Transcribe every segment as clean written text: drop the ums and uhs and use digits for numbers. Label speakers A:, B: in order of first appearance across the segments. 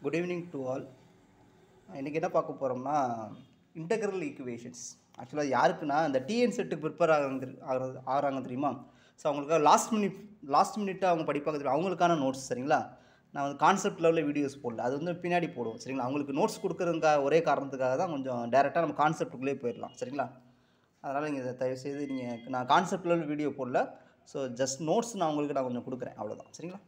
A: Good evening to all. இன்றைக்கி என்ன பார்க்க போகிறோம்னா இன்டெக்ரல் ஈக்குவேஷன்ஸ். ஆக்சுவலாக யாருக்குன்னா இந்த டிஎன் செட்டுக்கு ப்ரிப்பேர் ஆகிறாங்க தெரியுமா? ஸோ அவங்களுக்கு லாஸ்ட் மினிட்டாக அவங்க படிப்பாங்க தெரியும், அவங்களுக்கான நோட்ஸ். சரிங்களா? நான் வந்து கான்செப்ட் லெவலில் வீடியோஸ் போடல, அது வந்து பின்னாடி போடுவோம். சரிங்களா? அவங்களுக்கு நோட்ஸ் கொடுக்குறதுக்காக ஒரே காரணத்துக்காக தான் கொஞ்சம் டேரெக்டாக நம்ம கான்செப்ட்டுக்குள்ளே போயிடலாம். சரிங்களா? அதனால் நீங்கள் தயவுசெய்து நான் கான்செப்ட் லெவல் வீடியோ போடல. ஸோ ஜஸ்ட் நோட்ஸ் நான் உங்களுக்கு கொஞ்சம் கொடுக்குறேன், அவ்வளோதான். சரிங்களா?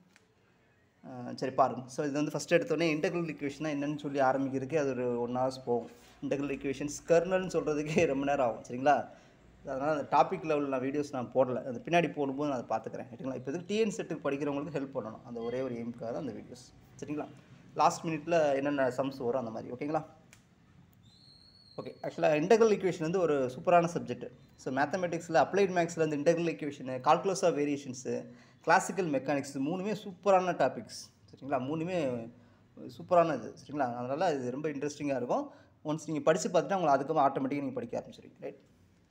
A: சரி பாருங்கள். ஸோ இது வந்து ஃபஸ்ட்டு எடுத்தோடனே இன்டெக்ரல் ஈக்குவேஷனாக என்னென்னு சொல்லி ஆரம்பிக்கிறதுக்கு அது ஒரு 1 hours போகும். இன்டெக்ரல் ஈக்குவேஷன்ஸ் கர்னல்னு சொல்கிறதுக்கே ரொம்ப நேரம் ஆகும். சரிங்களா? அதனால் அந்த டாபிக் லெவலில் நான் வீடியோஸ் நான் போடலை, அது பின்னாடி போடும்போது நான் அதை பார்த்துக்கிறேன். சரிங்களா? இப்போ இதுக்கு டிஎன் செட்டுக்கு படிக்கிறவங்களுக்கு ஹெல்ப் பண்ணணும், அந்த ஒரே ஒரு எய்முக்காக தான் அந்த வீடியோஸ். சரிங்களா? லாஸ்ட் மினிட்டில் என்னென்ன சம்ஸ் வரும் அந்த மாதிரி. ஓகேங்களா? ஓகே. ஆக்சுவலாக இன்டெக்ரல் ஈக்குவேஷன் வந்து ஒரு சூப்பரான சப்ஜெக்ட். ஸோ மேத்தமெட்டிக்ஸில் அப்ளைட் மேக்ஸில் இந்த integral equation, calculus of variations, classical mechanics மூணுமே சூப்பரான டாபிக்ஸ். சரிங்களா? மூணுமே சூப்பரான இது. சரிங்களா? அதனால் இது ரொம்ப இன்ட்ரெஸ்டிங்காக இருக்கும். ஒன்ஸ் நீங்கள் படித்து பார்த்துட்டு உங்களுக்கு அதுக்கப்புறம் ஆட்டோமேட்டிக்காக நீங்கள் படிக்க ஆரம்பிச்சிருவீங்க. ரைட்?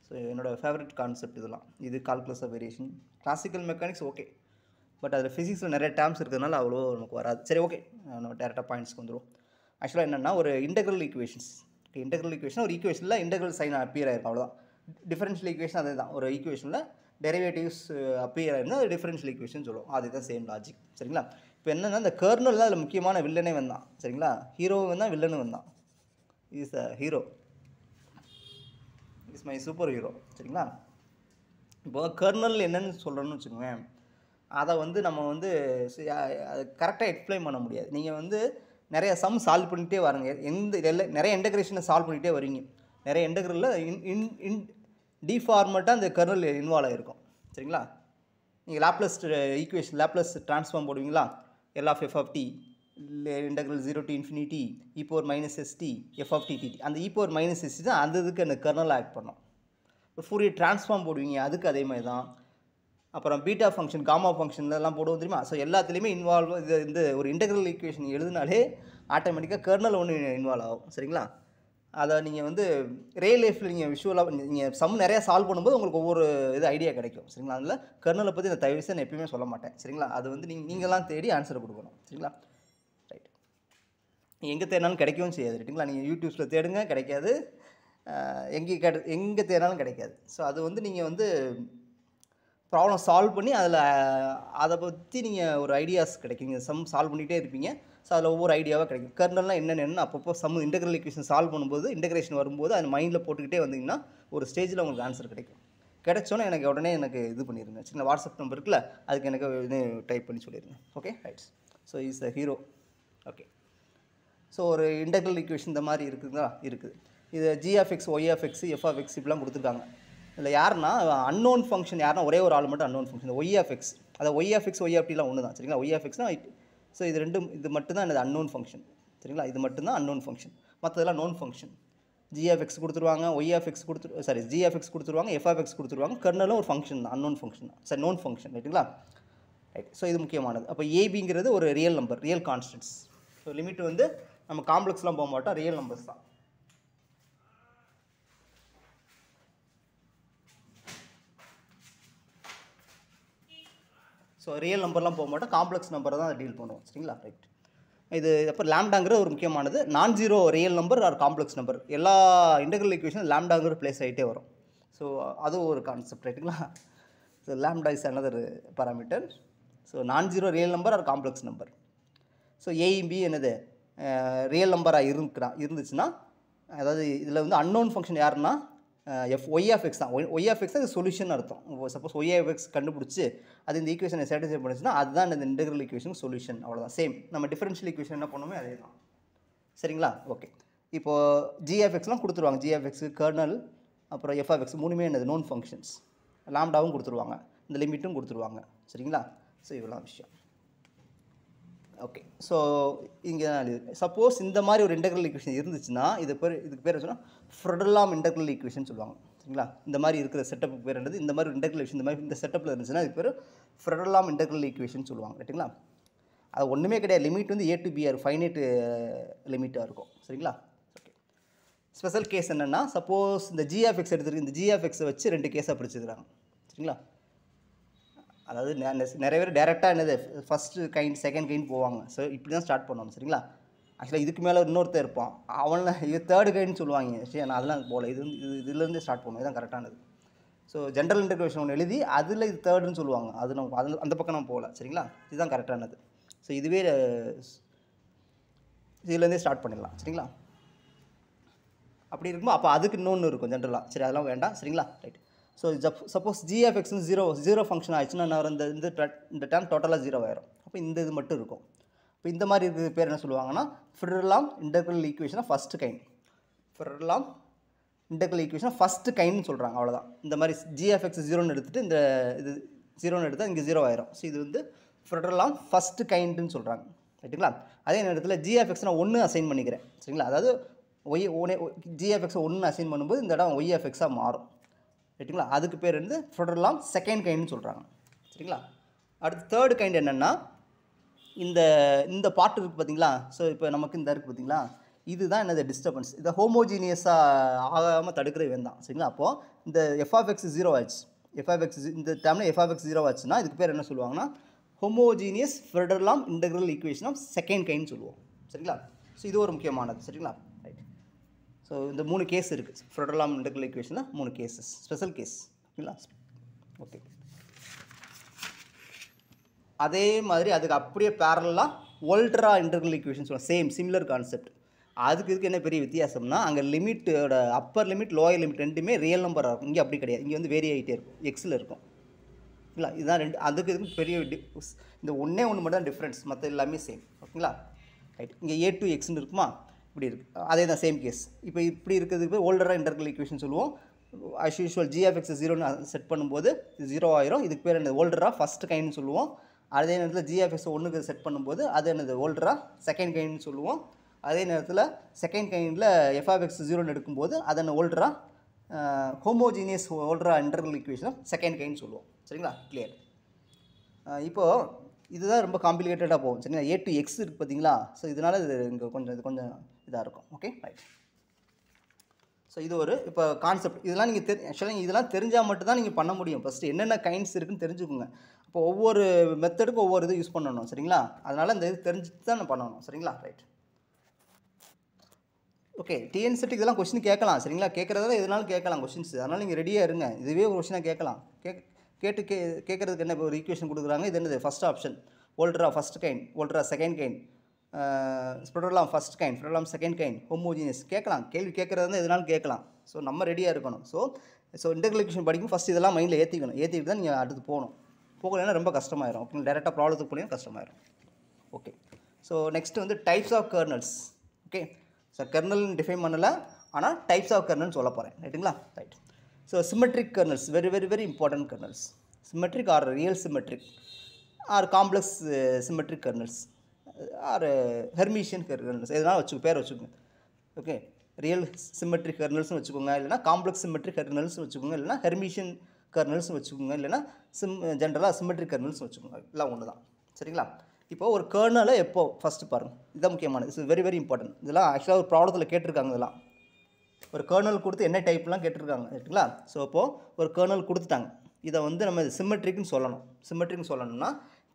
A: ஸோ என்னோடய ஃபேவரட் கான்செப்ட் இதெல்லாம். இது calculus of variation, classical mechanics okay, but அதில் ஃபிசிக்ஸில் நிறைய டேர்ம்ஸ் இருக்கிறதுனால அவ்வளோ நமக்கு வராது. சரி, ஓகே, நம்ம டேரெக்டாக பாயிண்ட்ஸ்க்கு வந்துடும். ஆக்சுவலாக என்னென்னா ஒரு இன்டெக்ரல் ஈக்குவேஷன்ஸ். இன்டெக்ரல் ஈக்குவேஷன் ஒரு ஈக்குவேஷனில் இன்டெக்ரல் சைன் அப்பியர் ஆகிருக்கும், அவ்வளோதான். டிஃபரன்ஷியல் ஈக்குவேஷன் அதே தான். ஒரு ஈக்குவேஷனில் டெரிவேட்டிவ்ஸ் அப்பியர் ஆயிருந்தால் அது டிஃபரன்ஷியல் ஈக்குவேஷன் சொல்லுவோம். அதுதான் சேம் லாஜிக். சரிங்களா? இப்போ என்னென்னா இந்த கர்னல் தான் அதில் முக்கியமான வில்லனே வந்தான். சரிங்களா? ஹீரோ வந்தான், வில்லனு வந்தான். Is the hero, is my super hero. சரிங்களா? இப்போது கர்னல் என்னென்னு சொல்கிறோன்னு வச்சுக்கோங்க, அதை வந்து நம்ம வந்து அது கரெக்டாக எக்ஸ்பிளைன் பண்ண முடியாது. நீங்கள் வந்து நிறைய சம் சால்வ் பண்ணிகிட்டே வாருங்க. நிறைய இன்டெக்ரேஷனை சால்வ் பண்ணிகிட்டே வரீங்க. நிறைய இன்டெக்ரலில் டிஃபார்மேட்டாக அந்த கர்னல் இன்வால்வ் ஆகிருக்கும். சரிங்களா? நீங்கள் லாப்லஸ் ஈக்குவேஷன், லாப்லஸ் ட்ரான்ஸ்ஃபார்ம் போடுவீங்களா? L of F of T integral 0 to infinity e power minus st f of t dt. அந்த e power minus st தான் அந்த இதுக்கு அந்த கர்னல் ஆக்ட் பண்ணோம். ஃபோரியர் ட்ரான்ஸ்ஃபார்ம் போடுவீங்க, அதுக்கு அதே மாதிரி தான். அப்புறம் பீட்டா ஃபங்க்ஷன், காமா ஃபங்க்ஷன்லாம் போடுவோம் தெரியுமா? ஸோ எல்லாத்துலேயுமே இன்வால்வ் இந்த ஒரு இன்டெக்ரல் ஈக்குவேஷன் எழுதினாலே ஆட்டோமேட்டிக்காக கர்னல் ஒன்று இன்வால்வ் ஆகும். சரிங்களா? அதை நீங்கள் வந்து ரியல் லைஃப்பில் நீங்கள் விஷுவலாக நீங்கள் சம் நிறையா சால்வ் பண்ணும்போது உங்களுக்கு ஒவ்வொரு இது ஐடியா கிடைக்கும். சரிங்களா? அதில் கர்னலை பற்றி இந்த தயவுசெய்து நான் எப்பயுமே சொல்ல மாட்டேன். சரிங்களா? அது வந்து நீங்களாம் தேடி ஆன்சர் கொடுக்கணும். சரிங்களா? ரைட். எங்கே தேடினாலும் கிடைக்கவும் செய்யாது. ரைட்டுங்களா? நீங்கள் யூடியூப்ஸில் தேடுங்க, கிடைக்காது. எங்கே தேடினாலும் கிடைக்காது. ஸோ அது வந்து நீங்கள் வந்து ப்ராப்ளம் சால்வ் பண்ணி அதை பற்றி நீங்கள் ஒரு ஐடியாஸ் கிடைக்கும். நீங்கள் சம் சால்வ் பண்ணிகிட்டே இருப்பீங்க. ஸோ அதில் ஒவ்வொரு ஐடியாவாக கிடைக்கும். கர்னல்லாம் என்னென்னு அப்பப்போ சம் இன்டெக்ரல் ஈக்குவேஷன் சால்வ் பண்ணும்போது, இன்டெகிரேஷன் வரும்போது அது மைண்டில் போட்டுக்கிட்டே வந்தீங்கன்னா ஒரு ஸ்டேஜில் உங்களுக்கு ஆன்சர் கிடைக்கும். கிடைச்சோன்னே உடனே எனக்கு இது பண்ணிடுங்க. சின்ன வாட்ஸ்அப் நம்பர் இருக்குல்ல, அதுக்கு எனக்கு இது டைப் பண்ணி சொல்லிடுங்க. Okay, rights. So is the hero. Okay. So ஒரு இன்டெக்ரல் ஈக்குவேஷன் இந்த மாதிரி இருக்குங்களா? இருக்குது. இது G of X, Y of X, F of X இப்படிலாம் கொடுத்துருக்காங்க. இதில் யாருன்னா அன்னோன் ஃபங்க்ஷன் யாருன்னா ஒரே ஒரு ஆள் மட்டும் unknown function, y of x. அதை y of X, Y of டிலாம் ஒன்று தான். சரிங்களா? ஒய் ஆஃப் எக்ஸ்னா ஸோ இது மட்டும்தான் எனது அன்னோன் ஃபங்க்ஷன். சரிங்களா? இது மட்டும்தான் அன்னோன் ஃபங்க்ஷன், மற்றதெல்லாம் known function. G of x கொடுத்துருவாங்க, y of X g of x கொடுத்துருவாங்க, எஃப் ஆஃப் எக்ஸ் கொடுத்துருவாங்க. கர்னலும் ஒரு ஃபங்க்ஷன் தான், அன்னோன் ஃபங்க்ஷன் தான். சரி, நோன் ஃபங்க்ஷன். ரைட்டுங்களா? ரைட். ஸோ இது முக்கியமானது. அப்போ ஏபிங்கிறது ஒரு real number, real constants. So limit வந்து நம்ம காம்ப்ளெக்ஸ்லாம் போக மாட்டோம், ரியல் நம்பர்ஸ் தான். ஸோ ரியல் நம்பர்லாம் போக மாட்டோம், காம்ப்ளெக்ஸ் நம்பரை தான் டீல் பண்ணுவோம். சரிங்களா? ரைட். இது அப்புறம் லேம்டாங்கிற ஒரு முக்கியமானது. Non zero real number or complex number எல்லா இன்டெக்ரல் ஈக்குவேஷன் லேம்டாங்கிற பிளேஸ் ஆகிட்டே வரும். ஸோ அதுவும் ஒரு கான்செப்ட். ரைட்டுங்களா? So lambda is another parameter. So non zero real number or complex number. So A B என்னது ரியல் நம்பராக இருந்துச்சுன்னா, அதாவது இதில் வந்து அன்னோன் ஃபங்க்ஷன் யாருன்னா ஒய் ஆஃப் எக்ஸ் தான். ஒய் ஆஃப் எக்ஸ் அது சொல்யூஷன் அர்த்தம். சப்போஸ் ஒய் ஆஃப் எக்ஸ் கண்டுபிடிச்சி அது இந்த ஈக்குவேஷனை சாட்டிஸ்ஃபை பண்ணுச்சுன்னா அதுதான் இந்த இன்டெக்ரல் ஈக்குவேஷன் சொல்யூஷன். அவ்வளோதான். சேம் நம்ம டிஃபரன்ஷியல் ஈக்குவேஷன் என்ன பண்ணுவோமே அதே தான். சரிங்களா? ஓகே. இப்போது ஜி ஆஃப் எக்ஸ்லாம் கொடுத்துருவாங்க. ஜி ஆஃப் எக்ஸ், கர்னல், அப்புறம் எஃப் ஆஃப் எக்ஸ் மூணுமே என்னது நோன் ஃபங்க்ஷன்ஸ். லாம்டாவும் கொடுத்துருவாங்க, இந்த லிமிட்டும் கொடுத்துருவாங்க. சரிங்களா? ஸோ இவ்வளோ விஷயம். ஓகே. ஸோ இங்கே சப்போஸ் இந்த மாதிரி ஒரு இன்டெக்ரல் ஈக்குவேஷன் இருந்துச்சுன்னா இதுக்கு பேர் சொன்னால் ஃப்ரெடெல்லாம் இன்டெக்ரல் ஈக்குவேஷன் சொல்லுவாங்க. சரிங்களா? இந்த மாதிரி இருக்கிற செட்டப்புக்கு பேர் என்னது, இந்த மாதிரி இன்டெக்ரல் ஈக்குவேஷன் இந்த மாதிரி இந்த செட்டப்பில் இருந்துச்சுன்னா இதுக்கு பேர் ஃப்ரெடெல்லாம் இன்டெக்ரல் ஈக்குவேஷன் சொல்லுவாங்க. ரைட்டுங்களா? அது ஒன்றுமே கிடையாது. லிமிட் வந்து A to B are finite லிமிட்டாக இருக்கும். சரிங்களா? ஓகே. ஸ்பெஷல் கேஸ் என்னென்னா, சப்போஸ் இந்த ஜி ஆஃப் எக்ஸ் எடுத்துருக்கு, இந்த ஜி ஆஃப் எக்ஸை வச்சு 2 கேஸாக பிரிச்சுக்கிறாங்க. சரிங்களா? அதாவது நிறைய பேர் டேரெக்டாக என்னது ஃபஸ்ட்டு கைண்ட், செகண்ட் கைண்ட் போவாங்க. ஸோ இப்படி தான் ஸ்டார்ட் பண்ணுவாங்க. சரிங்களா? ஆக்சுவலாக இதுக்கு மேலே இன்னொருத்தர் இருப்பான், அவனை இது தேர்டு கைன்னு சொல்லுவாங்க. சரி, நான் அதெல்லாம் போகல, இது வந்து இதுலேருந்து ஸ்டார்ட் பண்ணுவோம், இதுதான் கரெக்டானது. ஸோ ஜென்ரல் இன்டெகிரேஷன் ஒன்று எழுதி அதில் இது தேர்டுன்னு சொல்லுவாங்க, அது நம்ம அந்த பக்கம் நம்ம போகல. சரிங்களா, இதுதான் கரெக்டானது. ஸோ இதுவே இதுலேருந்தே ஸ்டார்ட் பண்ணிடலாம். சரிங்களா, அப்படி இருக்கும்போது அப்போ அதுக்கு இன்னொன்று இருக்கும் ஜென்ரலாக. சரி, அதெல்லாம் வேண்டாம். சரிங்களா, right. So suppose g of x zero function ஆயிடுச்சுன்னா நான் இந்த டேர்ம் டோட்டலாக 0 ஆயிரும். அப்போ இந்த இது மட்டும் இருக்கும். இப்போ இந்த மாதிரி இருக்கிற பேர் என்ன சொல்லுவாங்கன்னா ஃப்ரெடெலாம் இன்டெக்ரல் ஈக்குவேஷனாக ஃபஸ்ட்டு கைண்ட். ஃப்ரெடெலாம் இன்டெக்ரல் ஈக்குவேஷனாக ஃபஸ்ட்டு கைண்ட்னு சொல்கிறாங்க, அவ்வளோதான். இந்த மாதிரி g of x 0ன்னு எடுத்துகிட்டு இந்த இது 0ன்னு எடுத்தால் இங்கே 0 ஆயிரும். ஸோ இது வந்து ஃப்ரெடெலாம் ஃபஸ்ட்டு கைண்டுன்னு சொல்கிறாங்க. ரைட்டுங்களா, அதே நேரத்தில் g of x நான் 1 அசைன் பண்ணிக்கிறேன். சரிங்களா, அதாவது g of x 1 அசைன் பண்ணும்போது இந்த இடம் y of x மாறும். ரைட்டுங்களா, அதுக்கு பேர் வந்து ஃப்ரெடெலாம் செகண்ட் கைண்டுன்னு சொல்கிறாங்க. சரிங்களா, அடுத்து தேர்டு கைண்ட் என்னென்னா இந்த பார்ட் இருக்குது பார்த்தீங்களா. ஸோ இப்போ நமக்கு இந்த இருக்குது பார்த்தீங்களா, இதுதான் என்னது டிஸ்டர்பன்ஸ். இதை ஹோமோஜீனியஸாக ஆகாமல் தடுக்கிற இவன் தான். சரிங்களா, அப்போது இந்த f of x 0 ஆச்சு, f of x இந்த டேர்மில் f of x 0 ஆச்சுன்னா இதுக்கு பேர் என்ன சொல்லுவாங்கன்னா homogeneous Fredholm integral equation of second kind சொல்லுவோம். சரிங்களா, ஸோ இது ஒரு முக்கியமானது. சரிங்களா, ரைட். ஸோ இந்த 3 கேஸ் இருக்குது ஃப்ரெடெலாம் இன்டெக்ரல் ஈக்குவேஷனில், 3 கேஸஸ், ஸ்பெஷல் கேஸ். ஓகேங்களா, ஓகே. அதே மாதிரி அதுக்கு அப்படியே பேரலாக வோல்டரா இன்டெக்ரல் ஈக்குவேஷன் சொல்லுவோம், சேம் சிமிலர் கான்செப்ட். அதுக்கு இதுக்கு என்ன பெரிய வித்தியாசம்னா அங்கே லிமிட்டோட அப்பர் லிமிட் லோயர் லிமிட் ரெண்டுமே ரியல் நம்பராக இருக்கும். இங்கே அப்படி கிடையாது, இங்கே வந்து வேரி ஆகிட்டே இருக்கும், எக்ஸில் இருக்கும். ஓகேங்களா, இதுதான் ரெண்டு. அதுக்கு இதுக்கு பெரிய இந்த ஒன்றே ஒன்று மட்டும் தான் டிஃப்ரென்ஸ், மற்ற எல்லாமே சேம். ஓகேங்களா, ரைட். இங்கே a to xன்னு இருக்குமா, இப்படி இருக்குது, அதே தான் சேம் கேஸ். இப்போ இப்படி இருக்கிறதுக்கு வோல்டரா இன்டெக்ரல் ஈக்குவேஷன் சொல்லுவோம். As usual g of x 0ன்னு செட் பண்ணும்போது இது 0 ஆயிரும். இதுக்கு பேர் என்ன வோல்டரா ஃபஸ்ட் கைண்ட்னு சொல்லுவோம். அதே நேரத்தில் g of x 1க்கு செட் பண்ணும்போது அது என்னது வோல்டரா செகண்ட் கைண்ட்னு சொல்லுவோம். அதே நேரத்தில் செகண்ட் கைண்டில் f of x 0ன்னு எடுக்கும்போது அது என்ன Volterra homogeneous Volterra integral equation second kind சொல்லுவோம். சரிங்களா, கிளியர். இப்போது இதுதான் ரொம்ப காம்ப்ளிகேட்டடாக போகும். சரிங்களா, a to x இருக்குது பார்த்தீங்களா. ஸோ இதனால் இது இங்கே கொஞ்சம் இதாக இருக்கும். Okay, right. ஸோ இது ஒரு இப்போ கான்செப்ட். இதெல்லாம் நீங்கள் ஆக்சுவலாக இதெல்லாம் தெரிஞ்சால் மட்டும்தான் நீங்கள் பண்ண முடியும். ஃபஸ்ட்டு என்னென்ன கைண்ட்ஸ் இருக்குதுன்னு தெரிஞ்சுக்கோங்க. இப்போ ஒவ்வொரு மெத்தடுக்கும் ஒவ்வொரு இது யூஸ் பண்ணணும். சரிங்களா, அதனால் இந்த இது தெரிஞ்சுட்டு தான் பண்ணணும். சரிங்களா, ரைட். ஓகே, டிஎன்செட் இதெல்லாம் கொஸ்டின் கேட்கலாம். சரிங்களா, கேட்குறதா எதுனாலும் கேட்கலாம் கொஸ்டின்ஸ். அதனால் நீங்கள் ரெடியாக இருங்க. இதுவே ஒரு கொஸ்டினாக கேட்கலாம். கேட்குறதுக்கு என்ன ஒரு ஈக்குவேஷன் கொடுக்குறாங்க. இது என்னது first option Volterra first kind, Volterra second kind, Fredholm first kind, Fredholm second kind, homogeneous கேட்கலாம். கேள்வி கேட்குறது எதுனாலும் கேட்கலாம். ஸோ நம்ம ரெடியாக இருக்கணும். ஸோ இன்டெக்ரல் ஈக்குவேஷன் படிக்கும் ஃபஸ்ட் இதெல்லாம் மைண்டில் ஏற்றிட்டு தான் நீங்கள் அடுத்து போகலைன்னா ரொம்ப கஷ்டமாயிரும். ஓகே, டேரெக்டாக ப்ராப்ளத்துக்கு போனீங்கன்னா கஷ்டமாயிரும். ஓகே, ஸோ நெக்ஸ்ட் வந்து types of kernels. Okay, so கர்னல்னு டிஃபைன் பண்ணலை, ஆனால் டைப்ஸ் ஆஃப் கர்னல்னு சொல்ல போகிறேன். ரைட்டுங்களா, right. So symmetric kernels very very very important kernels. Symmetric or real symmetric or complex symmetric kernels or Hermitian kernels எதனால் பேர் வச்சுக்கோங்க. ஓகே, ரியல் சிமெட்ரிக் கர்னல்ஸ்னு வச்சுக்கோங்க, இல்லைனா காம்ப்ளெக்ஸ் சிமெட்ரிக் கர்னல்ஸ்னு வச்சுக்கோங்க, இல்லைனா ஹெர்மிஷியன் கர்னல்ஸ்னு வச்சுக்கோங்க, இல்லைனா ஜென்ரலாக சிமெட்ரிக் கர்னல்ஸ்னு வச்சுக்கோங்க. எல்லாம் ஒன்று தான். சரிங்களா, இப்போது ஒரு கர்னலை எப்போ ஃபஸ்ட்டு பாருங்கள், இதுதான் முக்கியமானது. It's very very important. இதெல்லாம் ஆக்சுவலாக ஒரு ப்ராப்ளத்தில் கேட்டிருக்காங்க. இதெல்லாம் ஒரு கர்னல் கொடுத்து என்ன டைப்லாம் கேட்டிருக்காங்க. ரைட்டுங்களா, ஸோ இப்போது ஒரு கர்னல் கொடுத்துட்டாங்க. இதை வந்து நம்ம சிமெட்ரிக்னு சொல்லணும். சிமெட்ரிக்னு சொல்லணும்னா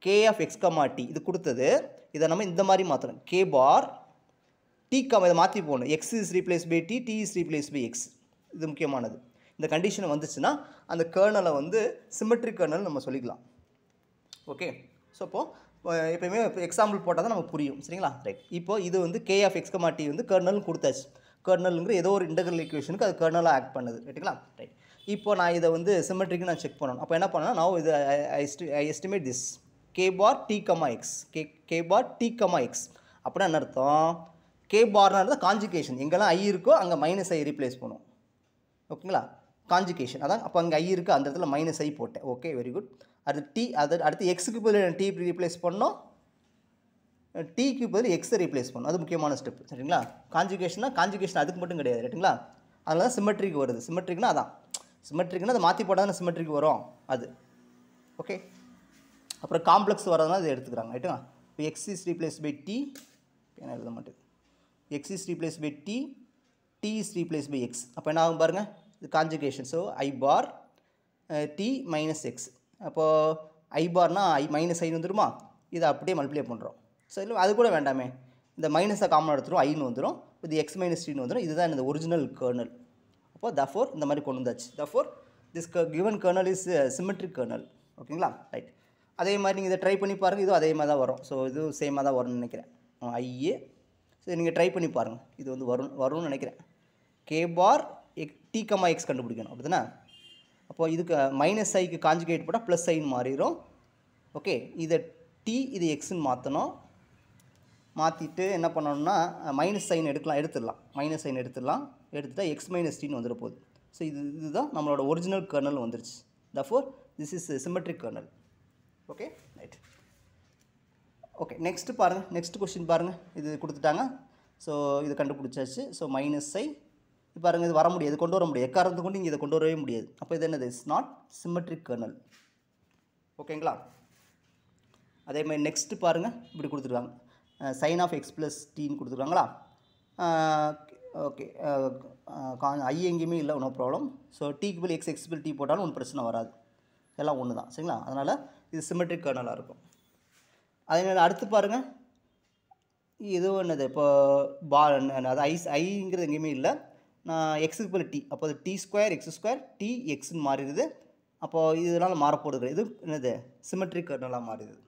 A: k of x, t இது கொடுத்தது. இதை நம்ம இந்த மாதிரி மாற்றணும். k bar t, இதை மாற்றி போகணும். x is replaced by t, t is replaced by x. இது முக்கியமானது. இந்த கண்டிஷன் வந்துச்சுன்னா அந்த கர்னலை வந்து சிமெட்ரிக் கர்னல் நம்ம சொல்லிக்கலாம். ஓகே, ஸோ இப்போது எப்போயுமே எக்ஸாம்பிள் போட்டால் தான் நமக்கு புரியும். சரிங்களா, ரைட். இப்போது இது வந்து k of x, t வந்து கர்னல் கொடுத்தாச்சு. கர்னலுங்கிற ஏதோ ஒரு இன்டெக்ரல் ஈக்குவேஷனுக்கு அது கர்னலாக ஆக்ட் பண்ணுது. ரைட்டுங்களா, ரைட். இப்போ நான் இதை வந்து சிமெட்ரிக்கு நான் செக் பண்ணணும். அப்போ என்ன பண்ணணும், நான் இது I estimate this k bar t, x, k bar t, x அப்படின்னா என்ன அர்த்தம், k barனா இருந்தால் காஞ்சுகேஷன். எங்கெல்லாம் i இருக்கோ அங்கே -i ரீப்ளேஸ் பண்ணும். ஓகேங்களா, காஞ்சுகேஷன் அதான். அப்போ அங்கே i இருக்குது, அந்த இடத்துல -i போட்டேன். Okay, very good. அடுத்து எக்ஸுக்கு பதில் t ரீப்ளேஸ் பண்ணோம், டீக்கு பதில் எக்ஸை ரீப்ளேஸ் பண்ணணும். அது முக்கியமான ஸ்டெப். சரிங்களா, காஞ்சுகேஷன்னா காஞ்சுகேஷன் அதுக்கு மட்டும் கிடையாது. ரைட்டுங்களா, அதனால தான் சிமெட்ரிக்கு வருது. சிமெட்ரிக்னா அதான், சிமெட்ரிக்னா அதை மாற்றி போட்டால் தான் சிமெட்ரிக்கு வரும் அது. ஓகே, அப்புறம் காம்ப்ளெக்ஸ் வரதுனால இதை எடுத்துக்கிறாங்க. ரைட்டுங்களா, இப்போ X is replace by T, என்ன எழுத மாட்டேது, X is replace by T, T is replace by X. அப்போ என்ன ஆகும் பாருங்கள், இது conjugation. So I bar T minus X. அப்போது ஐ பார்னால் ஐ -i வந்துடுமா, இதை அப்படியே மல்டிப்ளை பண்ணுறோம். ஸோ இல்லை அது கூட வேண்டாமே, இந்த மைனஸை காமனாக எடுத்துரும் ஐன்னு வந்துடும், இது எக்ஸ் மைனஸ் டின்னு வந்துடும். இதுதான் இந்த ஒரிஜினல் கர்னல். அப்போது தஃபோர் இந்த மாதிரி கொண்டு வந்தாச்சு. Therefore this given kernel is symmetric kernel. ஓகேங்களா? ரைட். அதே மாதிரி நீங்கள் இதை ட்ரை பண்ணி பாருங்கள். இதுவும் அதே மாதிரி தான் வரும். ஸோ இது சேமாக தான் வரும்னு நினைக்கிறேன். ஐஏ ஸோ நீங்கள் ட்ரை பண்ணி பாருங்கள். இது வந்து வரும்னு நினைக்கிறேன். கே பார் டி கமா எக்ஸ் கண்டுபிடிக்கணும், அப்படி தானே? அப்போது இதுக்கு மைனஸ் ஐக்கு காஞ்சுகேட் போட்டால் ப்ளஸ் ஐன்னு மாறிடும். ஓகே, இதை டி இது எக்ஸ்ன்னு மாற்றணும். மாற்றிட்டு என்ன பண்ணணும்னா மைனஸ் சைன் எடுத்துடலாம். மைனஸ் சைன் எடுத்துட்டால் எக்ஸ் மைனஸ் டின்னு வந்துட போகுது. ஸோ இதுதான் நம்மளோட ஒரிஜினல் கர்னல் வந்துருச்சு. Therefore this is symmetric kernel. Okay, right. Okay, next பாருங்கள். நெக்ஸ்ட் கொஸ்டின் பாருங்கள். இது கொடுத்துட்டாங்க. ஸோ இது கண்டுபிடிச்சாச்சு. ஸோ மைனஸ் ஐ பாருங்கள், இது வர முடியாது, கொண்டு வர முடியாது. எக்காரணத்தை கொண்டு இங்கே இதை கொண்டு வரவே முடியாது. அப்போ இது என்னது? Is not symmetric kernel. ஓகேங்களா? அதே மாதிரி நெக்ஸ்ட்டு பாருங்கள், இப்படி கொடுத்துருக்காங்க. சைன் ஆஃப் எக்ஸ் ப்ளஸ் டின்னு கொடுத்துருக்காங்களா? ஓகே, ஐ எங்கேயுமே இல்லை, நோ ப்ராப்ளம். ஸோ டிக்கு பில் எக்ஸ் பில் டி போட்டாலும் ஒன்றும் பிரச்சனை வராது, எல்லாம் ஒன்று தான். சரிங்களா? அதனால் இது சிமெட்ரிக் கர்னலாக இருக்கும். அதே மாதிரி அடுத்து பாருங்கள், இது என்னது? இப்போ அது ஐங்கிறது எங்கேயுமே இல்லை. நான் எக்ஸுக்கு பில் டி, அப்போ அது t square x square t எக்ஸ்ன்னு மாறிடுது. அப்போது இதனால் மாறப்போடுது. இது என்னது? சிமெட்ரிக் கர்னலாக மாறிடுது.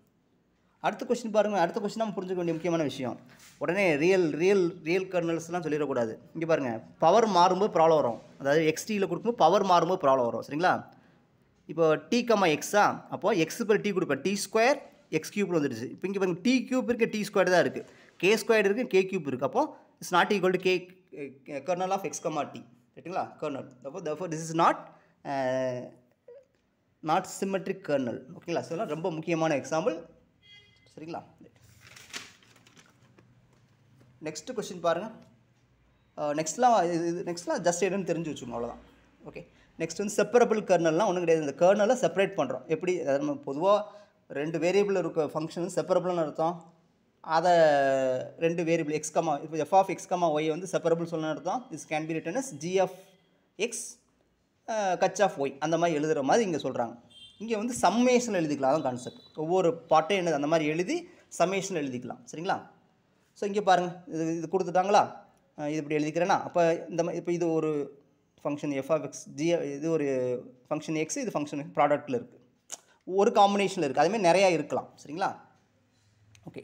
A: அடுத்த கொஸ்டின் பாருங்கள். அடுத்த கொஸ்டின் நம்ம புரிஞ்சுக்க வேண்டிய முக்கியமான விஷயம். உடனே ரியல் கர்னல்ஸ்லாம் சொல்லிடக்கூடாது. இங்கே பாருங்கள், பவர் மாறும்போது ப்ராப்ளம் வரும். அதாவது எக்ஸ்டியில் கொடுக்கும்போது பவர் மாறும்போது ப்ராப்ளம் வரும். சரிங்களா? இப்போ டி கமா எக்ஸா, அப்போது எக்ஸ் பில் டி கொடுப்பேன், டி ஸ்கொயர் எக்ஸ் கியூப்னு வந்துடுச்சு. இப்போ இங்கே பாருங்கள், டி கியூப் இருக்குது, டி ஸ்கொயர் தான் இருக்குது, கே ஸ்கொயர் இருக்குது, கே கியூப் இருக்குது. அப்போது it's not equal to K kernel of X comma T. ரைட்டுங்களா? கர்னல். அப்போ this is not symmetric kernel. ஓகேங்களா? ஸோ ரொம்ப முக்கியமான எக்ஸாம்பிள். சரிங்களா? நெக்ஸ்ட் கொஸ்டின் பாருங்கள். நெக்ஸ்ட்லாம் ஜஸ்ட் என்னன்னு தெரிஞ்சு வச்சுக்கணும், அவ்வளோதான். ஓகே, நெக்ஸ்ட் வந்து செப்பரபிள் கர்னல்லாம் ஒன்றும் கிடையாது. இந்த கர்னலை செப்பரேட் பண்ணுறோம். எப்படி? அதாவது நம்ம பொதுவாக 2 வேரியபிள் இருக்க ஃபங்க்ஷன் செப்பரபிள்னு அர்த்தம். அதை 2 வேரியபிள் எக்ஸ் கமா, இப்போ f of X comma y வந்து செப்பரபிள் சொல்லணும்னு அர்த்தம். Is can be written as g of x கச் ஆஃப் ஒய், அந்த மாதிரி எழுதுகிற மாதிரி இங்கே சொல்கிறாங்க. இங்கே வந்து சம்மேஷன் எழுதிக்கலாம், அதான் கான்செப்ட். ஒவ்வொரு பாட்டையும் என்னது அந்த மாதிரி எழுதி சம்மேஷன் எழுதிக்கலாம். சரிங்களா? ஸோ இங்கே பாருங்கள், இது கொடுத்துட்டாங்களா? இது இப்படி எழுதிக்கிறேன்னா, அப்போ இப்போ இது ஒரு function F of X G, இது ஒரு ஃபங்க்ஷன் எக்ஸ், இது ஃபங்க்ஷன் ப்ராடக்ட்டில் இருக்குது, ஒரு காம்பினேஷனில் இருக்குது. அதுமாதிரி நிறையா இருக்கலாம். சரிங்களா? Okay,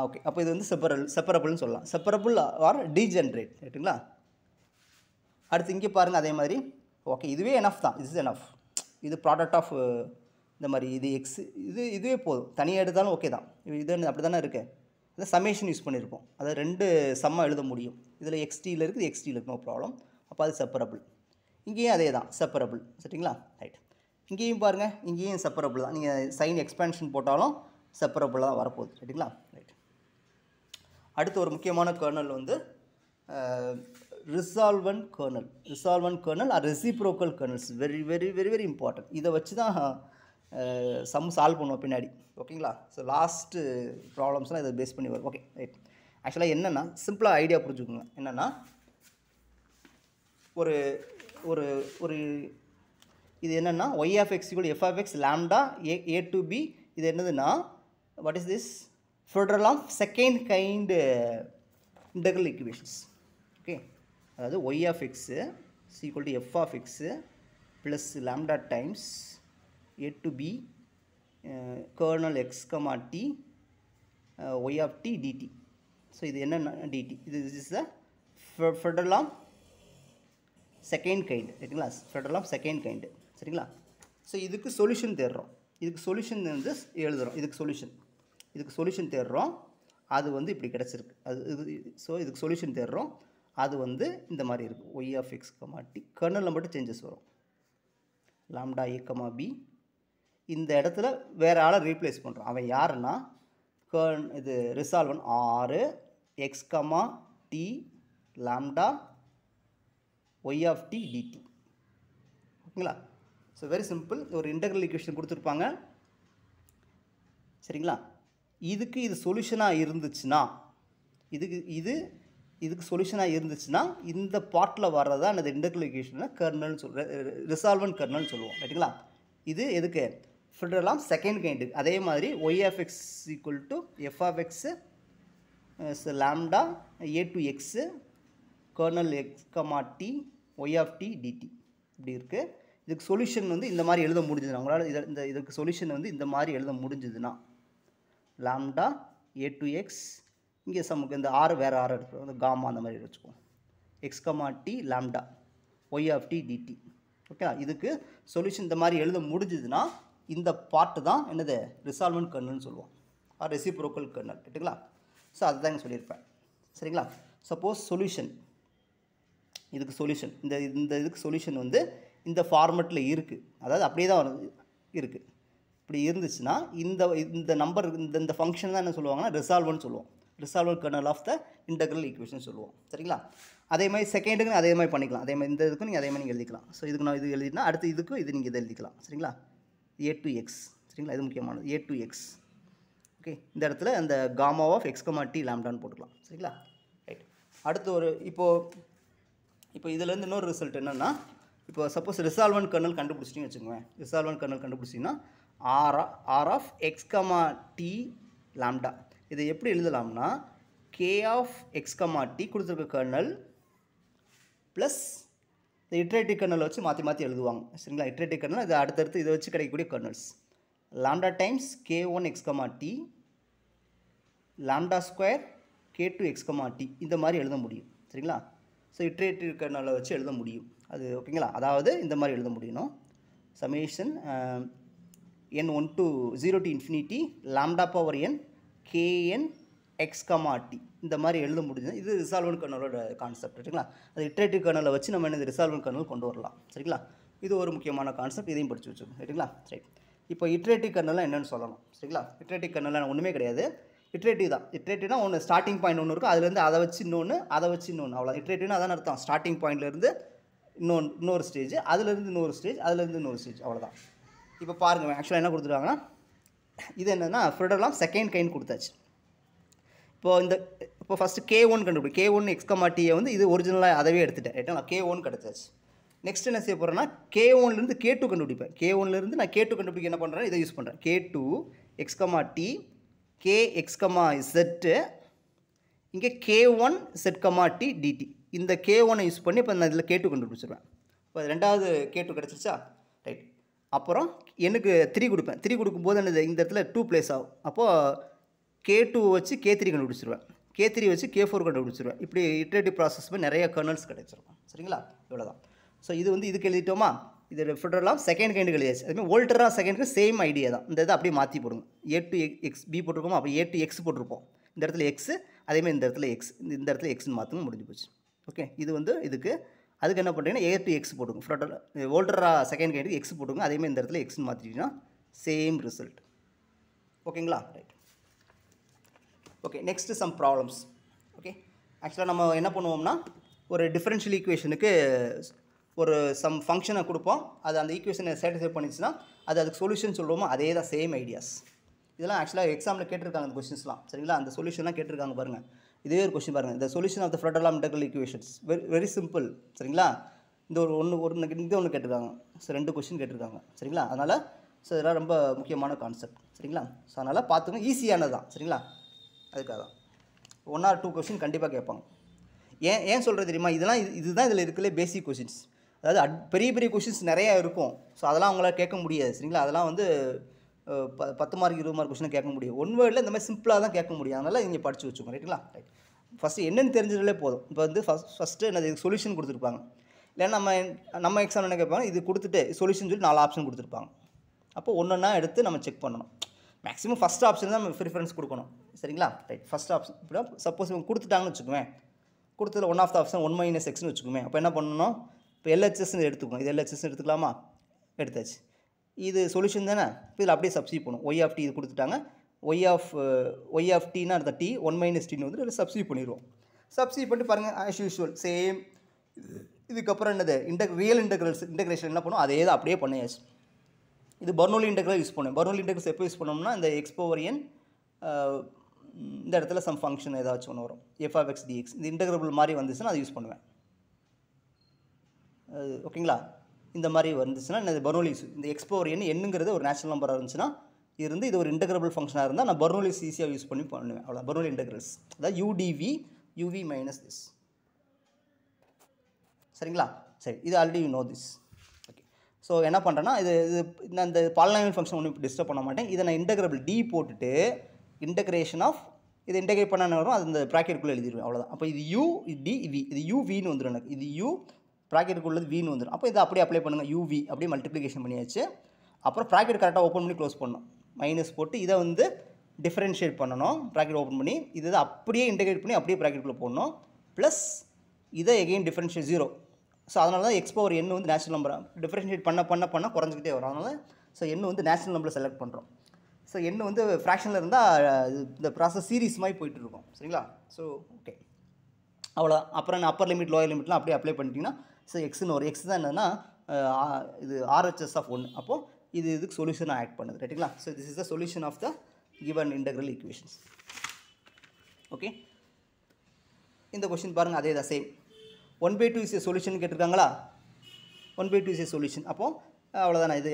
A: okay. அப்போ இது வந்து செப்பரபிள்னு சொல்லலாம். Separable or degenerate. ரைட்டுங்களா? அடுத்து இங்கே பாருங்கள், அதே மாதிரி. ஓகே, இதுவே எனஃப் தான். Is enough. இது ப்ராடக்ட் ஆஃப் இந்த மாதிரி இது எக்ஸ், இதுவே போதும். தனியாக எடுத்தாலும் ஓகே தான். இது அப்படி தானே இருக்குது. இதை சமேஷன் யூஸ் பண்ணியிருப்போம். அதை 2 சம்மாக எழுத முடியும். இதில் எக்ஸ்டியில் இருக்குது, எக்ஸ்டியில் இருக்குது, நோ ப்ராப்ளம். அப்போ அது செப்பரபிள். இங்கேயும் அதே தான், செப்பரபிள். சரிங்களா? ரைட். இங்கேயும் பாருங்கள், இங்கேயும் செப்பரபிள் தான். நீங்கள் சைன் எக்ஸ்பேன்ஷன் போட்டாலும் செப்பரபிளாக தான் வரப்போகுது. ரைட்டுங்களா? ரைட். அடுத்து ஒரு முக்கியமான கர்னல் வந்து resolvent kernel or reciprocal kernels. Very very very very important. இதை வச்சு தான் சம் சால்வ் பண்ணுவோம் பின்னாடி. ஓகேங்களா? ஸோ லாஸ்ட்டு ப்ராப்ளம்ஸ்லாம் இதை பேஸ் பண்ணி வரும். Okay, right. ஆக்சுவலாக என்னென்னா, சிம்பிளாக ஐடியா புரிஞ்சுக்கோங்க. என்னென்னா, ஒரு ஒரு ஒரு இது என்னென்னா y of X equal f of x lambda a to b. இது என்னதுன்னா, what is this? Fredholm of second kind integral equations. Okay, அதாவது y of x equal to F of x plus lambda times a to b kernel x comma t y of t dt. So இது என்னென்னா dt, இது is the Fredholm of second kind. ரைட்டுங்களா? Fredholm of second kind. சரிங்களா? So இதுக்கு solution தேடுறோம். இதுக்கு solution வந்து எழுதுகிறோம். இதுக்கு சொல்யூஷன் தேடுறோம். அது வந்து இப்படி கிடச்சிருக்கு. ஸோ இதுக்கு சொல்யூஷன் தேடுறோம். அது வந்து இந்த மாதிரி இருக்குது. Y of X comma t கர்னலில் மட்டும் சேஞ்சஸ் வரும். Lambda a comma b. இந்த இடத்துல வேறு ஆளை ரீப்ளேஸ் பண்ணுறோம். அவன் யாருன்னா இது resolvent R x comma D lambda y of t dt. ஓகேங்களா? So very simple. ஒரு இன்டெக்ரல் ஈக்குவேஷன் கொடுத்துருப்பாங்க. சரிங்களா? இதுக்கு இது சொல்யூஷனாக இருந்துச்சுன்னா, இதுக்கு சொல்யூஷனாக இருந்துச்சுன்னா இந்த பார்ட்டில் வர்றதா அந்த இன்டெக்ரல் ஈக்குவேஷனில் கர்னல்னு ரிசால்வன்ட் கர்னல்னு சொல்லுவோம். ரைட்டுங்களா? இது எதுக்கு? Fredholm of second kind. அதே மாதிரி Y of X equal to F of X lambda a to x kernel x comma t y of t dt இப்படி இருக்குது. இதுக்கு சொல்யூஷன் வந்து இந்த மாதிரி எழுத முடிஞ்சதுன்னா உங்களால் இதுக்கு சொல்யூஷன் வந்து இந்த மாதிரி எழுத முடிஞ்சதுன்னா lambda a to x இங்கே சமுக்கு இந்த ஆறு வேறு ஆறு எடுத்துக்கோ அந்த காமா அந்த மாதிரி வச்சுக்குவோம் x comma t lambda y of t dt. Okay, இதுக்கு சொல்யூஷன் இந்த மாதிரி எழுத முடிஞ்சதுன்னா இந்த பார்ட்டு தான் என்னது ரிசால்வன்ட் கர்னல்னு சொல்லுவோம், ஆர் ரெசிப்ரோக்கல் கர்னல். ரைட்டுங்களா? ஸோ அதுதான் இங்கே சொல்லியிருப்பேன். சரிங்களா? சப்போஸ் சொல்யூஷன் இதுக்கு சொல்யூஷன் இதுக்கு சொல்யூஷன் வந்து இந்த ஃபார்மெட்டில் இருக்குது, அதாவது அப்படியே தான் இருக்குது. இப்படி இருந்துச்சுன்னா இந்த நம்பர் இந்த ஃபங்க்ஷன் தான் என்ன சொல்லுவாங்கன்னா ரிசால்வன்ட் சொல்லுவோம், resolvent kernel of the integral equation சொல்லுவோம். சரிங்களா? அதே மாதிரி செகண்டுக்கு அதே மாதிரி பண்ணிக்கலாம், அதே மாதிரி இந்த இதுக்கும் நீங்கள் அதே மாதிரி நீங்கள் எழுதிக்கலாம். ஸோ இதுக்கு நான் இது எழுதினா அடுத்து இதுக்கும் இது நீங்கள் இதை எழுதிக்கலாம். சரிங்களா? a to x. சரிங்களா? இது முக்கியமானது a to x. ஓகே, இந்த இடத்துல அந்த காமா ஆஃப் x, t லாம்டான்னு போட்டுக்கலாம். சரிங்களா? ரைட். அடுத்து ஒரு இப்போ இதுலேருந்து இன்னொரு ரிசல்ட் என்னென்னா, இப்போ சப்போஸ் ரிசால்வன்ட் கர்னல் கண்டுபிடிச்சிட்டிங்கன்னு வச்சுக்கோங்க. ரிசால்வன்ட் கர்னல் கண்டுபிடிச்சிங்கன்னா R of X comma D lambda. இதை எப்படி எழுதலாம்னா K of X comma t கொடுத்துருக்க கர்னல் ப்ளஸ் இந்த இட்ரேட்டிவ் கர்னல் வச்சு மாற்றி எழுதுவாங்க. சரிங்களா? இட்ரேட்டிவ் கர்னல் இது அடுத்தடுத்து இதை வச்சு கிடைக்கக்கூடிய kernels lambda times K one X comma D lambda square K two X comma T இந்த மாதிரி எழுத முடியும். சரிங்களா? ஸோ இட்ரேட்டிவ் கர்னலை வச்சு எழுத முடியும் அது. ஓகேங்களா? அதாவது இந்த மாதிரி எழுத முடியணும். Summation n1 to 0 to infinity lambda power n kn x, t இந்த மாதிரி எழுத முடிஞ்சது. இது ரிசால்வன்ட் கர்னலோட கான்செப்ட். சரிங்களா? அது இட்ரேட்டிவ் கர்னலை வச்சு நம்ம என்ன ரிசால்வன்ட் கர்னல் கொண்டு வரலாம். சரிங்களா? இது ஒரு முக்கியமான கான்செப்ட், இதையும் படித்து வச்சுக்கோங்க. ரைட்டுங்களா? ரைட். இப்போ இட்ரேட்டிவ் கர்னல்லாம் என்னென்னு சொல்லணும். சரிங்களா? இட்ரேட்டிவ் கர்னல்லாம் ஒன்றுமே கிடையாது, இட்ரேட்டிவ் தான். இட்ரேட்டிவ்னா ஒன்று ஸ்டார்டிங் பாயிண்ட் ஒன்று இருக்கும், அதுலேருந்து அதை வச்சு இன்னொன்று அவ்வளோ. இட்ரேட்டிவ்னா அதான் அர்த்தம், ஸ்டார்டிங் பாயிண்ட்லேருந்து இன்னொரு ஸ்டேஜ், அதுலேருந்து இன்னொரு ஸ்டேஜ், அதுலேருந்து இன்னொரு ஸ்டேஜ், அவ்வளோதான். இப்போ பாருங்கள், ஆக்சுவலாக என்ன கொடுத்துருக்காங்கன்னா இது என்னென்னா ஃப்ரெடெல்லாம் செகண்ட் கைண்ட் கொடுத்தாச்சு. இப்போ ஃபஸ்ட்டு K1 கண்டுபிடி, K1 எக்ஸ் கமா டியை வந்து இது ஒரிஜினலாக அதவே எடுத்துட்டேன். ரைட்டா? நான் K1 கிடச்சாச்சு. நெக்ஸ்ட் என்ன செய்ய போகிறேன்னா K1லேருந்து K2 கண்டுபிடிப்பேன். K1லேருந்து நான் K2 கண்டுபிடிக்க என்ன பண்ணுறேன், இதை யூஸ் பண்ணுறேன். K2 X comma T K X comma Z இங்கே K1 set comma D DD. இந்த K1 யூஸ் பண்ணி இப்போ நான் இதில் K2 கண்டுபிடிச்சிருவேன். இப்போ ரெண்டாவது K2 கிடச்சிருச்சா? ரைட். அப்புறம் எனக்கு 3 கொடுப்பேன். 3 கொடுக்கும்போது என்னது இந்த இடத்துல 2 ப்ளேஸ் ஆகும். அப்போது K2 வச்சு K3 கண்டுபிடிச்சிருவேன், K3 வச்சு K4 கண்டுபிடிச்சிருவேன். இப்படி இட்ரேட்டிவ் ப்ராசஸ் பண்ணி நிறைய கர்னல்ஸ் கிடைச்சிருக்கும். சரிங்களா? இவ்வளோ தான். ஸோ இது வந்து இதுக்கு எழுதிட்டோமா, இது ஃபில்டர்லாம் செகண்ட் கைண்டுக்கு எழுதியாச்சு. அதுமாதிரி வோல்டராக செகண்டுக்கு சேம் ஐடியா தான். இந்த இதை அப்படியே மாற்றி போடுங்க. A to x B போட்டிருக்கோமா, அப்போ A to x போட்டிருப்போம். இந்த இடத்துல எக்ஸு, அதேமாதிரி இந்த இடத்துல எக்ஸ், இந்த இடத்துல எக்ஸ்ன்னு மாற்றுங்க, முடிஞ்சு போச்சு. ஓகே, இது வந்து அதுக்கு என்ன பண்ணுறீங்கன்னா A to x போட்டுங்க. ஃபில்டர் வோல்டராக செகண்ட் கைண்டுக்கு எக்ஸ் போட்டுங்க, அதேமாதிரி இந்த இடத்துல எக்ஸ்ன்னு மாற்றிட்டீங்கன்னா சேம் ரிசல்ட். ஓகேங்களா? Right. Okay, next some problems. Okay, ஆக்சுவலாக நம்ம என்ன பண்ணுவோம்னா ஒரு டிஃபரன்ஷியல் ஈக்குவேஷனுக்கு ஒரு சம் ஃபங்க்ஷனை கொடுப்போம், அது அந்த ஈக்குவேஷனை சாட்டிஸ்ஃபை பண்ணிச்சுன்னா அதுக்கு சொல்யூஷன் சொல்லுவோமோ, அதே தான் சேம் ஐடியாஸ். இதெல்லாம் ஆக்சுவலாக எக்ஸாமில் கேட்டிருக்காங்க அந்த கொஸ்டின்ஸ்லாம். சரிங்களா? அந்த சொல்யூஷன்லாம் கேட்டிருக்காங்க பாருங்கள். இதே ஒரு கொஸ்டின் பாருங்கள், இந்த solution of the Fredholm integral equations very simple. சரிங்களா? இந்த இங்கே ஒன்று கேட்டிருக்காங்க. ஸோ 2 கொஸ்டின் கேட்டிருக்காங்க. சரிங்களா? அதனால் ஸோ இதெல்லாம் ரொம்ப முக்கியமான கான்செப்ட். சரிங்களா? ஸோ அதனால் பார்த்துக்கோங்க, ஈஸியானது தான். சரிங்களா? அதுக்காக தான் 1 or 2 கொஸ்டின் கண்டிப்பாக கேட்பாங்க. ஏன் சொல்கிறது தெரியுமா, இதுதான் இதில் இருக்கலே பேசிக் கொஸ்டின்ஸ். அதாவது பெரிய பெரிய கொஸ்டின்ஸ் நிறையா இருக்கும். ஸோ அதெல்லாம் அவங்களால கேட்க முடியாது. சரிங்களா? அதெல்லாம் வந்து 10 மார்க் 20 மார்க் கொஸ்டின் கேட்க முடியும். ஒன் வேர்டில் இந்த மாதிரி சிம்பிளாக தான் கேட்க முடியும். அதனால் நீங்கள் படித்து வச்சுக்கோங்க. ரைட்டுங்களா? ரைட். ஃபஸ்ட்டு என்னென்னு தெரிஞ்சதுலே போதும். இப்போ வந்து ஃபஸ்ட்டு என்னது சொல்யூஷன் கொடுத்துருப்பாங்க. இல்லைன்னா நம்ம எக்ஸாம் என்ன கேட்பாங்க, இது கொடுத்துட்டு சொல்யூஷன் சொல்லி 4 ஆப்ஷன் கொடுத்துருப்பாங்க. அப்போ ஒன்றா எடுத்து நம்ம செக் பண்ணணும். மேக்ஸிமம் ஃபஸ்ட் ஆப்ஷன் தான் நம்ம ப்ரிஃபரன்ஸ் கொடுக்கணும். சரிங்களா? ரைட். ஃபஸ்ட் ஆப்ஷன் இப்போ சப்போஸ் இவங்க கொடுத்துட்டாங்கன்னு வச்சுக்குவேன், கொடுத்ததில் ஒன் ஆஃப் த ஆப்ஷன் 1 - xன்னு வச்சுக்கோமே. அப்போ என்ன பண்ணணும், இப்போ LHSன்னு எடுத்துக்கணும். இது LHSன்னு எடுத்துக்கலாமா? எடுத்தாச்சு. இது சொல்யூஷன் தானே. இப்போ இதில் அப்படியே சப்ஸ்டிட் பண்ணும். y of t இது கொடுத்துட்டாங்க. y of tனா அந்த t 1 - tன்னு வந்து சப்ஸ்டிட் பண்ணிடுவோம். சப்ஸ்டிட் பண்ணிட்டு பாருங்கள், ஆஸ் யூஷுவல் சேம். இதுக்கப்புறம் என்னது ரியல் இன்டெக்ரேஷன் என்ன பண்ணும், அதே தான் அப்படியே பண்ணியாச்சு. இது பர்னோலி இன்டெக்ரல் யூஸ் பண்ணுவேன். பர்னோலி இன்டெக்ரல்ஸ் எப்போ யூஸ் பண்ணோம்னா இந்த x power n இந்த இடத்துல சம் ஃபங்க்ஷன் ஏதாச்சும் ஒன்று வரும், f of x dx. இந்த இன்டெக்ரபிள் மாதிரி வந்துச்சுன்னா அதை யூஸ் பண்ணுவேன். ஓகேங்களா? இந்த மாதிரி வந்துச்சுன்னா இந்த பர்னோலி இந்த x power n என்னங்கிறது ஒரு நேச்சுரல் நம்பராக இருந்துச்சுன்னா இருந்து இது ஒரு இன்டகிரபிள் ஃபங்க்ஷனாக இருந்தால் நான் பெர்னோலிஸ் ஈஸியாக யூஸ் பண்ணி பண்ணுவேன். அவ்வளோ பெர்னோலி இன்டகிரல்ஸ் அதாவது யூடிவி யூவி மைனஸ் திஸ். சரிங்களா? சரி, இது already you know this. Okay, so என்ன பண்ணுறேன்னா இது நான் இந்த பாலினாமியல் ஃபங்க்ஷன் ஒன்றும் டிஸ்டர்ப் பண்ண மாட்டேன். இதை நான் இன்டகிரபிள் டி போட்டுட்டு இன்டகிரேஷன் ஆஃப் இது இன்டகிரேட் பண்ண வரும், அது இந்த ப்ராக்கெட்டுக்குள்ளே எழுதிடுவேன். அவ்வளோதான். அப்போ இது யூ, இது டி, வி, இது யூ வின்னு வந்துடும் எனக்கு. இது யூ ப்ராக்கெட்டுக்குள்ளது வின்னு வந்துடும். அப்போ இதை அப்படியே அப்ளை பண்ணுங்கள். யூவி அப்படியே மல்டிப்ளிகேஷன் பண்ணியாச்சு. அப்புறம் ப்ராக்கெட் கரெக்டாக ஓப்பன் பண்ணி க்ளோஸ் பண்ணணும். மைனஸ் போட்டு இதை வந்து டிஃப்ரென்ஷியேட் பண்ணணும். ப்ராக்கெட் ஓப்பன் பண்ணி இதை அப்படியே இன்டகிரேட் பண்ணி அப்படியே ப்ராக்கெட்டுக்குள்ளே போடணும். ப்ளஸ் இதை எகெயின் டிஃப்ரென்ஷியேட் 0. ஸோ அதனால தான் எக்ஸ் பவர் n வந்து நேச்சுரல் நம்பர் டிஃப்ரென்ஷியேட் பண்ண குறைஞ்சிக்கிட்டே வரும். அதனால் ஸோ n வந்து நேச்சுரல் நம்பரில் செலக்ட் பண்ணுறோம். ஸோ n வந்து ஃப்ராக்ஷனில் இருந்தால் இந்த ப்ராசஸ் சீரீஸ் மாதிரி போயிட்டுருக்கும். சரிங்களா? ஸோ ஓகே, அவ்வளோ. அப்புறம் நான் அப்பர் லிமிட் லோயர் லிமிட்லாம் அப்படியே அப்ளை பண்ணிட்டீங்கன்னா ஸோ எக்ஸ்னு ஒரு எக்ஸ் தான் என்னென்னா இது RHS ஆஃப் 1. அப்போது இதுக்கு சொல்யூஷனாக ஆக்ட் பண்ணுது. ரைட்டுங்களா? So this is the solution of the given integral equations. Okay, இந்த கொஸ்டின் பாருங்கள், அதே தான் சேம். 1/2 இஸ் ஏ சொல்யூஷன் கேட்டிருக்காங்களா? 1/2 இஸ் ஏ சொல்யூஷன். அப்போது அவ்வளோதானே. இது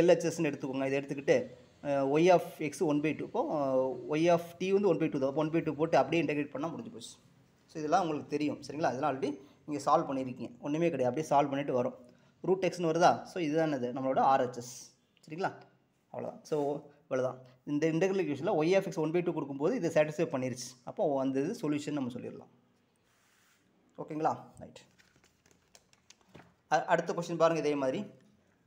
A: LHSன்னு எடுத்துக்கோங்க. இதை எடுத்துக்கிட்டு y of x 1/2. இப்போது y of t வந்து 1/2 தான். 1/2 போட்டு அப்படியே இன்டெகிரேட் பண்ணால் முடிஞ்சு போச்சு. ஸோ இதெல்லாம் உங்களுக்கு தெரியும். சரிங்களா? இதெல்லாம் ஆல்ரெடி நீங்கள் சால்வ் பண்ணியிருக்கீங்க. ஒன்றுமே கிடையாது, அப்படியே சால்வ் பண்ணிவிட்டு வரும். √xன்னு வருதா? ஸோ இதுதான் இது நம்மளோட RHS. சரிங்களா? அவ்வளோதான். ஸோ இவ்வளோதான். இந்த இன்டெகிரல் ஈக்குவேஷனில் y of x 1/2 கொடுக்கும்போது இதை சாட்டிஸ்ஃபை பண்ணிருச்சு. அப்போ அந்த இது சொல்யூஷன் நம்ம சொல்லிடலாம். ஓகேங்களா? ரைட். அடுத்த கொஸ்டின் பாருங்கள், இதே மாதிரி.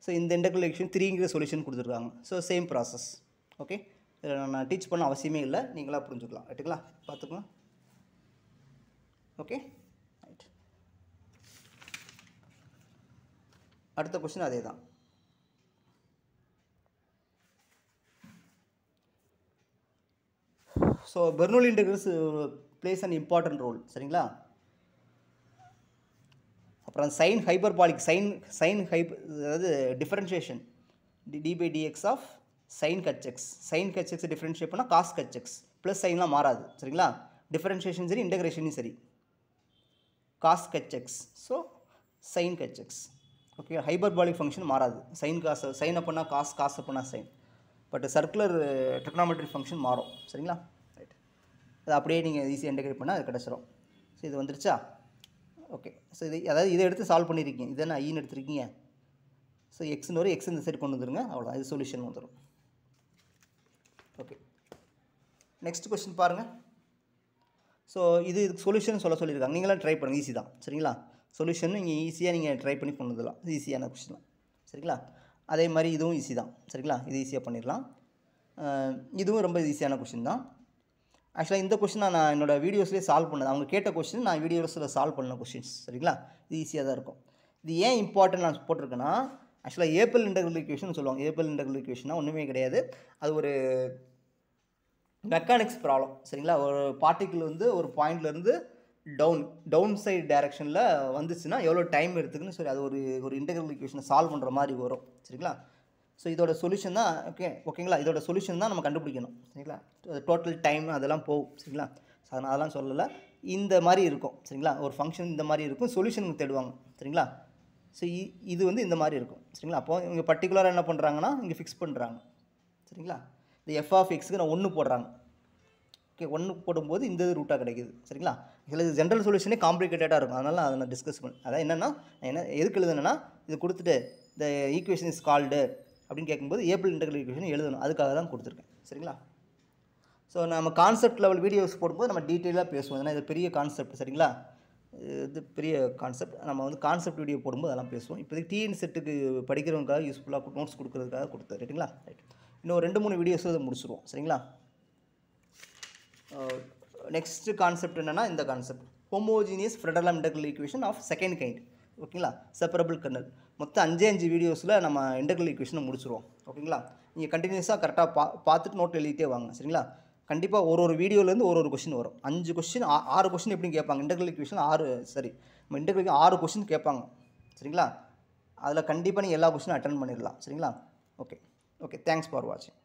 A: ஸோ இந்த இன்டெக்ரல் ஈக்குவேஷன் 3ங்கிற சொல்யூஷன் கொடுத்துருக்காங்க. So same process. ஓகே, இதில் நான் டீச் பண்ண அவசியமே இல்லை, நீங்களாக புரிஞ்சுக்கலாம். ரைட்டுங்களா? பார்த்துக்கோங்க. Okay, right. அடுத்த கொஸ்டின் அதே தான். So Bernoulli integrals plays an important role. சரிங்களா? அப்புறம் சைன் ஹைபர்பாலிக் அதாவது differentiation d/dx of sine cosh x differentiate பண்ணால் காஸ் கச் எக்ஸ் ப்ளஸ் சைன்லாம் மாறாது. சரிங்களா? டிஃபரன்ஷியேஷன் சரி, இன்டெகிரேஷனும் சரி. Cos cosh x, so sine cosh x. Okay, hyperbolic function மாறாது. சைன் அப்போனா காஸ் அப்போனா sine. But circular trigonometric function மாறும். சரிங்களா? ரைட். அது அப்படியே நீங்கள் ஈஸியாக இன்டெகிரேட் பண்ணால் அது கிடச்சிரும். ஸோ இது வந்துருச்சா? ஓகே, ஸோ அதாவது இதை எடுத்து சால்வ் பண்ணியிருக்கீங்க. இதை நான் ஈன்னு எடுத்துருக்கீங்க. ஸோ எக்ஸ்னு வரும், எக்ஸ் இந்த சைடு கொண்டு வந்துருங்க. அவ்வளோ, இது சொல்யூஷன் வந்துடும். ஓகே, நெக்ஸ்ட் கொஸ்டின் பாருங்கள். ஸோ இதுக்கு சொல்யூஷன் சொல்லியிருக்காங்க. நீங்களாம் ட்ரை பண்ணுங்கள், ஈஸி தான். சரிங்களா? சொல்யூஷன் நீங்கள் ஈஸியாக நீங்கள் ட்ரை பண்ணி கொண்டுலாம், ஈஸியான கொஸ்டின் தான். சரிங்களா? அதே மாதிரி இதுவும் ஈஸி தான். சரிங்களா? இது ஈஸியாக பண்ணிடலாம். இதுவும் ரொம்ப ஈஸியான கொஸ்டின் தான். ஆக்சுவலாக இந்த கொஸ்டின் நான் என்னோடய வீடியோஸ்லேயே சால்வ் பண்ணது. அவங்க கேட்ட கொஸ்டின் நான் வீடியோஸில் சால்வ் பண்ண கொஸ்டின்ஸ். சரிங்களா? இது ஈஸியாக தான் இருக்கும். இது ஏன் இம்பார்ட்டன்ட் நான் போட்டிருக்கேன்னா, ஆக்சுவலாக ஏபிள் இன்டெக்ரல் ஈக்குவேஷன் சொல்லுவாங்க. ஏபிள் இன்டெக்ரல் ஈக்குவேஷனாக ஒன்றுமே கிடையாது. அது ஒரு மெக்கானிக்ஸ் ப்ராப்ளம். சரிங்களா? ஒரு பார்ட்டிக்கிள் வந்து ஒரு பாயிண்ட்லேருந்து டவுன் சைடு டைரெக்ஷனில் வந்துச்சுன்னா எவ்வளோ டைம் எடுத்துக்குன்னு சொல்லி அது ஒரு இன்டெக்ரல் ஈக்குவேஷனை சால்வ் பண்ணுற மாதிரி வரும். சரிங்களா? ஸோ இதோட சொல்யூஷன் தான். ஓகேங்களா? இதோட சொல்யூஷன் தான் நம்ம கண்டுபிடிக்கணும். சரிங்களா? டோட்டல் டைம் அதெல்லாம் போகும். சரிங்களா? ஸோ அதெல்லாம் சொல்லலை. இந்த மாதிரி இருக்கும். சரிங்களா? ஒரு ஃபங்க்ஷன் இந்த மாதிரி இருக்கும், சொல்யூஷன் தேடுவாங்க. சரிங்களா? ஸோ இது வந்து இந்த மாதிரி இருக்கும். சரிங்களா? அப்போது இவங்க பர்டிகுலராக என்ன பண்ணுறாங்கன்னா இங்கே ஃபிக்ஸ் பண்ணுறாங்க. சரிங்களா? இந்த எஃப் ஆஃப் எக்ஸுக்கு நான் 1 போடுறாங்க. ஓகே, 1 போடும்போது இந்த ரூட்டாக கிடைக்குது. சரிங்களா? இதில் ஜென்ரல் சொல்யூஷனே காம்ப்ளிகேட்டடாக இருக்கும். அதனால் அதை நான் டிஸ்கஸ் பண்ணேன். அதான் என்னென்னா எதுக்கு எழுதுனா இது கொடுத்துட்டு இந்த ஈக்குவேஷன் இஸ் கால்டு அப்படின்னு கேட்கும்போது ஏபிள் இன்டெக்ரல் ஈக்குவேஷன் எழுதணும். அதுக்காக தான் கொடுத்துருக்கேன். சரிங்களா? ஸோ நம்ம கான்செப்ட் லெவல் வீடியோஸ் போடும்போது நம்ம டீட்டெயிலாக பேசுவோம். ஏன்னா இது பெரிய கான்செப்ட். சரிங்களா? இது பெரிய கான்செப்ட். நம்ம வந்து கான்செப்ட் வீடியோ போடும்போது அதெல்லாம் பேசுவோம். இப்போதைக்கு டிஎன் செட்டுக்கு படிக்கிறவங்களுக்காக யூஸ்ஃபுல்லாக நோட்ஸ் கொடுக்குறதுக்காக கொடுத்தது. ரைட்டுங்களா? ரைட். இன்னும் 2-3 வீடியோஸ் அதை முடிச்சிடுவோம். சரிங்களா? நெக்ஸ்ட் கான்செப்ட் என்னென்னா இந்த concept homogeneous Fredholm integral equation of second kind. ஓகேங்களா? Separable kernel. மொத்தம் 5 வீடியோஸில் நம்ம இன்டெக்ரல் ஈக்குவேஷனை முடிச்சிடுவோம். ஓகேங்களா? நீங்கள் கண்டினியூஸாக கரெக்டாக பார்த்துட்டு நோட் எழுதிட்டே வாங்க. சரிங்களா? கண்டிப்பாக ஒரு கொஷின்லேருந்து ஒரு கொஷின் வரும். 5 கொஷின் 6 கொஷின் எப்படின்னு கேட்பாங்க. இன்டெக்ரல் ஈக்குவேஷன் 6 கொஷின் கேட்பாங்க. சரிங்களா? அதில் கண்டிப்பாக நீங்கள் எல்லா கொஷினும் அட்டன் பண்ணிடலாம். சரிங்களா? ஓகே, தேங்க்ஸ் ஃபார் வாட்சிங்.